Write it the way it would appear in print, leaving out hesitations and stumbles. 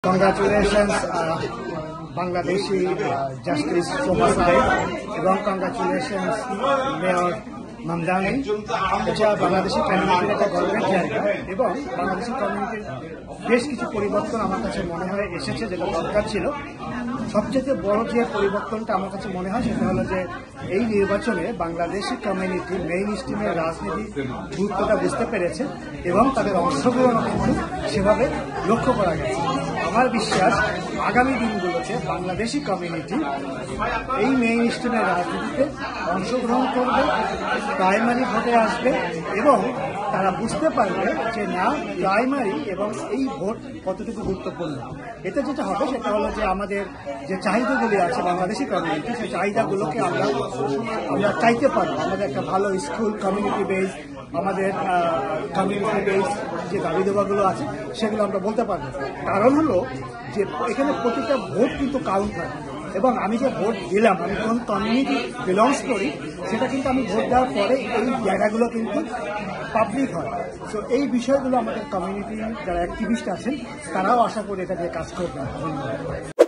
Congratulations, Bangladeshi Justice Somasai এবং congratulations Mayor Mamdani। এটা বাংলাদেশি কমিউনিটির একটা গর্বের জায়গা এবং বাংলাদেশি কমিউনিটির বেশ কিছু পরিবর্তন আমার কাছে মনে হয় এসেছে, যেটা দরকার ছিল। সবচেয়ে বড় যে পরিবর্তনটা আমার কাছে মনে হয় সেটা হলো যে এই নির্বাচনে বাংলাদেশি কমিউনিটি মেইন স্ট্রিমের রাজনীতি গুরুত্বটা বুঝতে পেরেছে এবং তাদের অংশগ্রহণ কিন্তু সেভাবে লক্ষ্য করা গেছে। আমার বিশ্বাস আগামী দিনগুলোতে বাংলাদেশি কমিউনিটি এই মেইন স্ট্রিমের রাজনীতিতে অংশগ্রহণ করবে, প্রাইমারি ভোটে আসবে এবং তারা বুঝতে পারবে যে না, প্রাইমারি এবং এই ভোট কতটুকু গুরুত্বপূর্ণ। এতে যেটা হবে সেটা হলো যে আমাদের যে চাহিদাগুলি আছে বাংলাদেশি কমিউনিটি, সেই চাহিদাগুলোকে আমরা চাইতে পারবো। আমাদের একটা ভালো স্কুল, কমিউনিটি বেস, আমাদের কমিউনিটি বেস যে দাবি দেওয়াগুলো আছে সেগুলো আমরা বলতে পারবো। কারণ হলো যে এখানে প্রতিটা ভোট কিন্তু কাউন্ট হয় এবং আমি যে ভোট দিলাম, আমি কোন কমিউনিটি বিলংস করি সেটা কিন্তু আমি ভোট দেওয়ার পরে এই জায়গাগুলো কিন্তু পাবলিক হয়। তো এই বিষয়গুলো আমাদের কমিউনিটি যারা অ্যাক্টিভিস্ট আছেন তারাও আশা করি এটা দিয়ে কাজ করবেন। ধন্যবাদ।